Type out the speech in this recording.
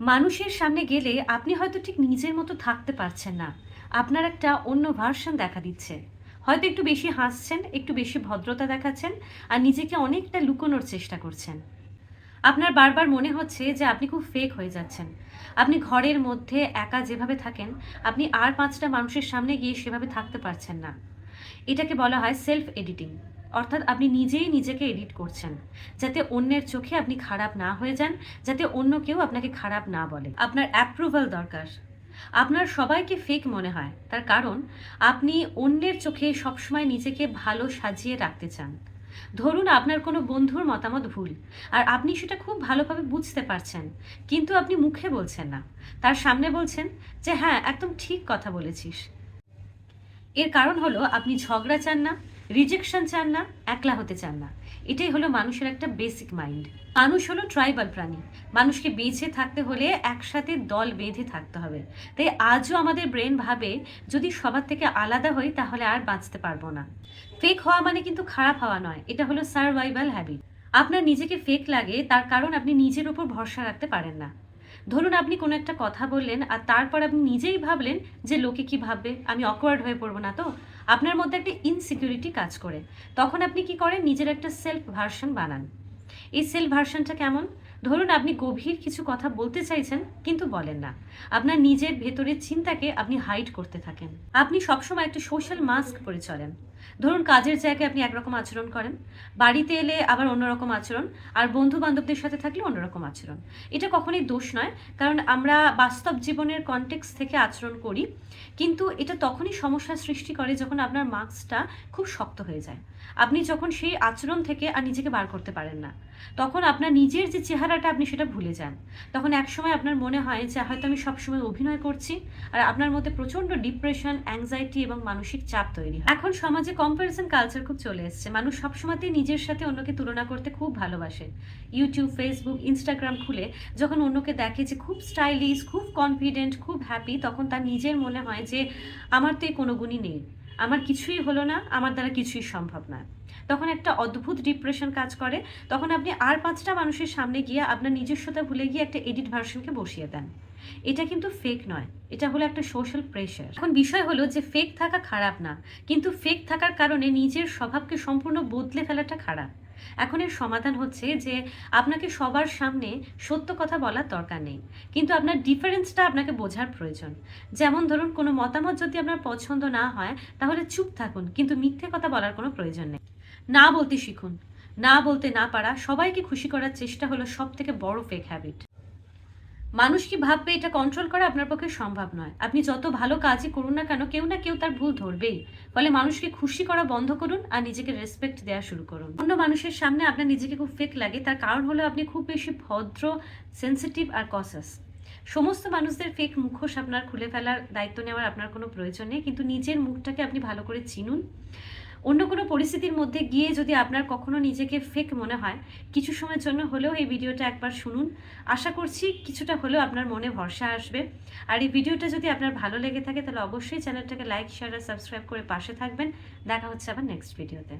মানুষের সামনে গেলে আপনি হয়তো ঠিক নিজের মতো থাকতে পারছেন না। আপনার একটা অন্য ভার্সন দেখা দিচ্ছে। হয়তো একটু বেশি হাসছেন, একটু বেশি ভদ্রতা দেখাচ্ছেন আর নিজেকে অনেকটা লুকোনোর চেষ্টা করছেন। আপনার বারবার মনে হচ্ছে যে আপনি খুব ফেক হয়ে যাচ্ছেন। আপনি ঘরের মধ্যে একা যেভাবে থাকেন, আপনি আর ৫ টা মানুষের সামনে গিয়ে সেভাবে থাকতে পারছেন না। এটাকে বলা হয় সেলফ এডিটিং। অর্থাৎ আপনি নিজেই নিজেকে এডিট করছেন। যাতে অন্যের চোখে আপনি খারাপ না হয়ে যান, যাতে অন্য কেউ আপনাকে খারাপ না বলে। আপনার অ্যাপ্রুভাল দরকার। আপনার সবাইকে ফেক মনে হয়। তার কারণ আপনি অন্যের চোখে সবসময় নিজেকে ভালো সাজিয়ে রাখতে চান। ধরুন আপনার কোনো বন্ধুর মতামত ভুল আর আপনি সেটা খুব ভালোভাবে বুঝতে পারছেন, কিন্তু আপনি মুখে বলছেন না। তার সামনে বলছেন যে হ্যাঁ, একদম ঠিক কথা বলেছিস। এর কারণ হলো আপনি ঝগড়া চান না, রিজেকশন চান না, একলা হতে চান না। এটাই হলো মানুষের একটা বেসিক মাইন্ড। মানুষ হলো ট্রাইবাল প্রাণী। মানুষকে বেঁচে থাকতে হলে একসাথে দল বেঁধে থাকতে হবে। তাই আজও আমাদের ব্রেন ভাবে যদি সবার থেকে আলাদা হই তাহলে আর বাঁচতে পারবো না। ফেক হওয়া মানে কিন্তু খারাপ হওয়া নয়, এটা হলো সার্ভাইভাল হ্যাবিট। আপনার নিজেকে ফেক লাগে তার কারণ আপনি নিজের উপর ভরসা রাখতে পারেন না। ধরুন আপনি কোনো একটা কথা বললেন আর তারপর আপনি নিজেই ভাবলেন যে লোকে কি ভাববে, আমি অকওয়ার্ড হয়ে পড়বো না তো। আপনার মধ্যে একটা ইনসিকিউরিটি কাজ করে। তখন আপনি কি করেন, নিজের একটা সেলফ ভার্সন বানান। এই সেলফ ভার্সনটা কেমন? ধরুন আপনি গভীর কিছু কথা বলতে চাইছেন কিন্তু বলেন না। আপনার নিজের ভেতরের চিন্তাকে আপনি হাইড করতে থাকেন। আপনি সবসময় একটা সোশ্যাল মাস্ক পরে চলেন। ধরুন কাজের জায়গায় আপনি একরকম আচরণ করেন, বাড়িতে এলে আবার অন্যরকম আচরণ, আর বন্ধু বান্ধবদের সাথে থাকলে অন্যরকম আচরণ। এটা কখনোই দোষ নয়, কারণ আমরা বাস্তব জীবনের কনটেক্সট থেকে আচরণ করি। কিন্তু এটা তখনই সমস্যার সৃষ্টি করে যখন আপনার মাস্কটা খুব শক্ত হয়ে যায়। আপনি যখন সেই আচরণ থেকে আর নিজেকে বার করতে পারেন না, তখন আপনার নিজের যে চেহারাটা আপনি সেটা ভুলে যান। তখন একসময় আপনার মনে হয় যে হয়তো আমি সবসময় অভিনয় করছি, আর আপনার মধ্যে প্রচণ্ড ডিপ্রেশন, অ্যাংজাইটি এবং মানসিক চাপ তৈরি হয়। এখন সমাজে কম্প্যারিজন কালচার খুব চলে এসেছে। মানুষ সবসময়তেই নিজের সাথে অন্যকে তুলনা করতে খুব ভালোবাসে। ইউটিউব, ফেসবুক, ইনস্টাগ্রাম খুলে যখন অন্যকে দেখে যে খুব স্টাইলিশ, খুব কনফিডেন্ট, খুব হ্যাপি, তখন তার নিজের মনে হয় যে আমার তো এই কোনো গুণই নেই, আমার কিছুই হলো না, আমার দ্বারা কিছুই সম্ভব না। তখন একটা অদ্ভুত ডিপ্রেশন কাজ করে। তখন আপনি আর ৫ টা মানুষের সামনে গিয়ে আপনার নিজস্বতা ভুলে গিয়ে একটা এডিট ভার্সনকে বসিয়ে দেন। এটা কিন্তু ফেক নয়, এটা হলো একটা সোশ্যাল প্রেশার। এখন বিষয় হলো যে ফেক থাকা খারাপ না, কিন্তু ফেক থাকার কারণে নিজের স্বভাবকে সম্পূর্ণ বদলে ফেলাটা খারাপ। এখন এর সমাধান হচ্ছে যে আপনাকে সবার সামনে সত্য কথা বলার দরকার নেই, কিন্তু আপনার ডিফারেন্সটা আপনাকে বোঝার প্রয়োজন। যেমন ধরুন কোনো মতামত যদি আপনার পছন্দ না হয় তাহলে চুপ থাকুন, কিন্তু মিথ্যে কথা বলার কোনো প্রয়োজন নেই। না বলতে শিখুন। না বলতে না পারা, সবাইকে খুশি করার চেষ্টা হলো সবথেকে বড় ফেক হ্যাবিট। মানুষ কি ভাববে এটা কন্ট্রোল করা আপনার পক্ষে সম্ভব নয়। আপনি যত ভালো কাজই করুন না কেন, কেউ না কেউ তার ভুল ধরবেই। ফলে মানুষকে খুশি করা বন্ধ করুন আর নিজেকে রেসপেক্ট দেওয়া শুরু করুন। অন্য মানুষের সামনে আপনার নিজেকে খুব ফেক লাগে, তার কারণ হলো আপনি খুব বেশি ভদ্র, সেনসিটিভ আর কসাস। সমস্ত মানুষদের ফেক মুখোশ আপনার খুলে ফেলার দায়িত্ব নেওয়ার আপনার কোনো প্রয়োজন নেই, কিন্তু নিজের মুখটাকে আপনি ভালো করে চিনুন। অন্য কোনো পরিস্থিতির মধ্যে গিয়ে যদি আপনার কখনো নিজেকে ফেক মনে হয়, কিছু সময়ের জন্য হলেও এই ভিডিওটা একবার শুনুন। আশা করছি কিছুটা হলেও আপনার মনে ভরসা আসবে। আর এই ভিডিওটা যদি আপনার ভালো লেগে থাকে তাহলে অবশ্যই চ্যানেলটাকে লাইক, শেয়ার আর সাবস্ক্রাইব করে পাশে থাকবেন। দেখা হচ্ছে আবার নেক্সট ভিডিওতে।